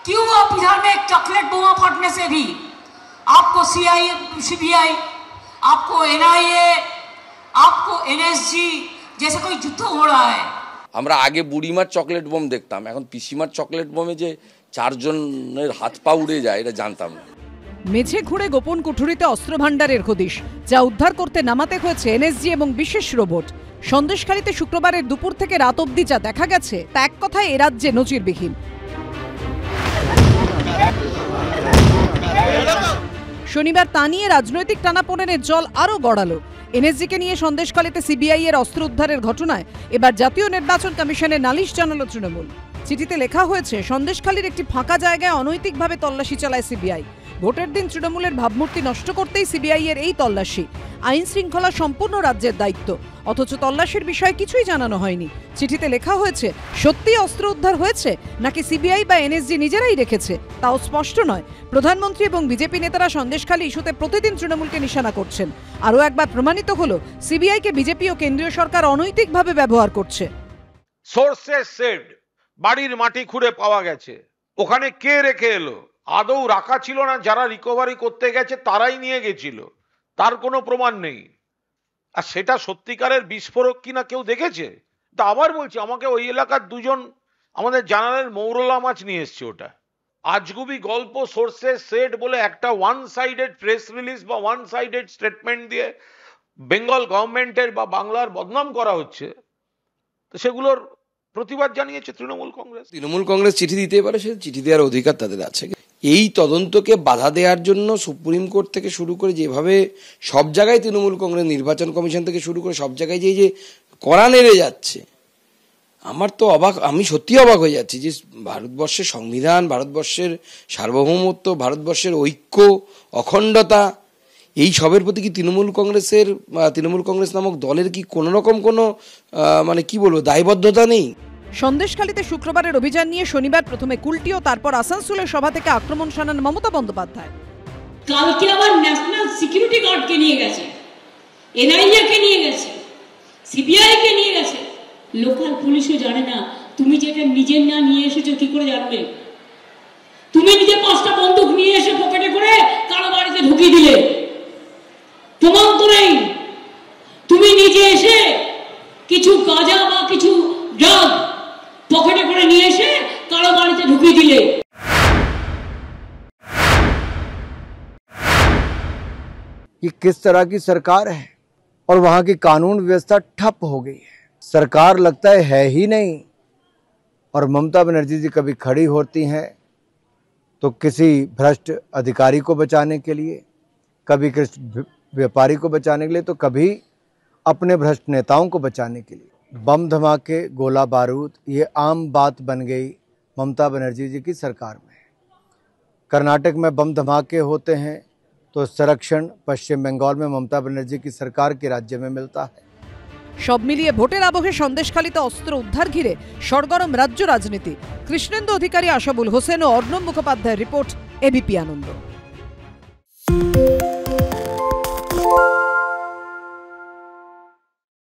क्यों आप बिहार में एक चॉकलेट बोमा फटने से भी आपको सीबीआई, आपको एनआईए, आपको एनएसजी जैसे कोई युद्ध हो रहा है। আমরা আগে বুড়িমার চকলেট বোম দেখতাম, এখন পিসিমার চকলেট বোমে যে 4 জনের হাত পা উড়ে যায় এটা জানতাম না। মেঝে খুঁড়ে গোপন কুঠুরিতে অস্ত্র ভাণ্ডারের হদিশ, যা উদ্ধার করতে নামাতে হয়েছে এনএসজি এবং বিশেষ রোবট। সন্দেশখালীতে শুক্রবারের দুপুর থেকে রাত অবধি যা দেখা গেছে তা এক কথায় এ রাজ্যে নজিরবিহীন। শনিবার তা নিয়ে রাজনৈতিক টানাপোড়েনের জল আরও গড়ালো। এনএসজিকে নিয়ে সন্দেশখালীতে সিবিআই এর অস্ত্র উদ্ধারের ঘটনায় এবার জাতীয় নির্বাচন কমিশনে নালিশ জানালো তৃণমূল। চিঠিতে লেখা হয়েছে, সন্দেশখালীর একটি ফাঁকা জায়গায় অনৈতিকভাবে তল্লাশি চালায় সিবিআই। ভোটের দিন তৃণমূলের ভাবমূর্তি নষ্ট করতেই সিবিআই এর এই তল্লাশি। আইন শৃঙ্খলা সম্পূর্ণ রাজ্যের দায়িত্ব, অথচ তল্লাশির বিষয়ে কিছুই জানানো হয়নি। চিঠিতে লেখা হয়েছে, সত্যি অস্ত্র উদ্ধার হয়েছে নাকি সিবিআই বা এনএসজি নিজেরাই রেখেছে তাও স্পষ্ট নয়। প্রধানমন্ত্রী এবং বিজেপি নেতারা সন্দেশখালী ইস্যুতে প্রতিদিন তৃণমূলকে নিশানা করছেন। আরও একবার প্রমাণিত হলো সিবিআইকে বিজেপি ও কেন্দ্রীয় সরকার অনৈতিকভাবে ব্যবহার করছে। সোর্সেস সেড বাড়ির মাটি খুঁড়ে পাওয়া গেছে, ওখানে কে রেখে এলো? আদৌ রাখা ছিল না, যারা রিকভারি করতে গেছে তারাই নিয়ে গেছিল, তার কোনো প্রমাণ নেই। আর সেটা সত্যিকারের বিস্ফোরক কিনা কেউ দেখেছে? তা আবার বলছি, আমাকে ওই এলাকার দুজন আমাদের জানালেন মৌরলা মাছ নিয়ে এসছে। ওটা আজগুবি গল্প। সোর্সেস সেড বলে একটা ওয়ান সাইডেড প্রেস রিলিজ বা ওয়ান সাইডেড স্টেটমেন্ট দিয়ে বেঙ্গল গভর্নমেন্টের বা বাংলার বদনাম করা হচ্ছে। তো সেগুলোর প্রতিবাদ জানিয়েছে তৃণমূল কংগ্রেস। তৃণমূল কংগ্রেস চিঠি দিতে পারে, সে চিঠি দেওয়ার অধিকার তাদের আছে। এই তদন্তকে বাধা দেওয়ার জন্য সুপ্রিম কোর্ট থেকে শুরু করে যেভাবে সব জায়গায় তৃণমূল কংগ্রেস, নির্বাচন কমিশন থেকে শুরু করে সব জায়গায় যে কড়া নেড়ে যাচ্ছে, আমার তো অবাক, আমি সত্যি অবাক হয়ে যাচ্ছি যে ভারতবর্ষের সংবিধান, ভারতবর্ষের সার্বভৌমত্ব, ভারতবর্ষের ঐক্য, অখণ্ডতা, এই সবের প্রতি কি তৃণমূল কংগ্রেস নামক দলের কি কোনো রকম কোনো মানে কি বলবো দায়বদ্ধতা নেই? সন্দেশখালীতে শুক্রবারের অভিযান নিয়ে শনিবার প্রথমে কুলটি ও তারপর আসানসোলের সভা থেকে আক্রমণ শানান মমতা বন্দ্যোপাধ্যায়। কালকে আবার ন্যাশনাল সিকিউরিটি গার্ডকে নিয়ে গেছে, এনআইএ কে নিয়ে গেছে, সিবিআই কে নিয়ে গেছে। লোকাল পুলিশও জানে না তুমি যেটা নিজের না নিয়ে এসেছো কি করে জানবে? তুমি নিজে 5টা বন্দুক নিয়ে এসে পকেটে করে কারো বাড়িতে ঢুকিয়ে দিলে, প্রমাণ তো নেই। তুমি নিজে এসে কিছু গাঁজা বা কিছু ড্রাগ পকেটে করে নিয়ে এসে কারো বাড়িতে ঢুকিয়ে দিলে। ये किस तरह की सरकार है और वहां की कानून व्यवस्था ठप हो गई है। सरकार लगता है ही नहीं। और ममता बनर्जी जी कभी खड़ी होती हैं तो किसी भ्रष्ट अधिकारी को बचाने के लिए, कभी किसी व्यापारी को बचाने के लिए, तो कभी अपने भ्रष्ट नेताओं को बचाने के लिए। बम धमाके, गोला बारूद, ये आम बात बन गई ममता बनर्जी जी की सरकार में। कर्नाटक में बम धमाके होते हैं तो संरक्षण पश्चिम बंगाल में ममता बनर्जी की सरकार के राज्य में मिलता है। সব মিলিয়ে ভোটের আবহে সন্দেশখালীতে অস্ত্র উদ্ধার ঘিরে সরগরম রাজ্য রাজনীতি। কৃষ্ণেন্দু অধিকারী, আশাবুল হোসেন ও অর্ণব মুখোপাধ্যায়ের রিপোর্ট, এবিপি আনন্দ।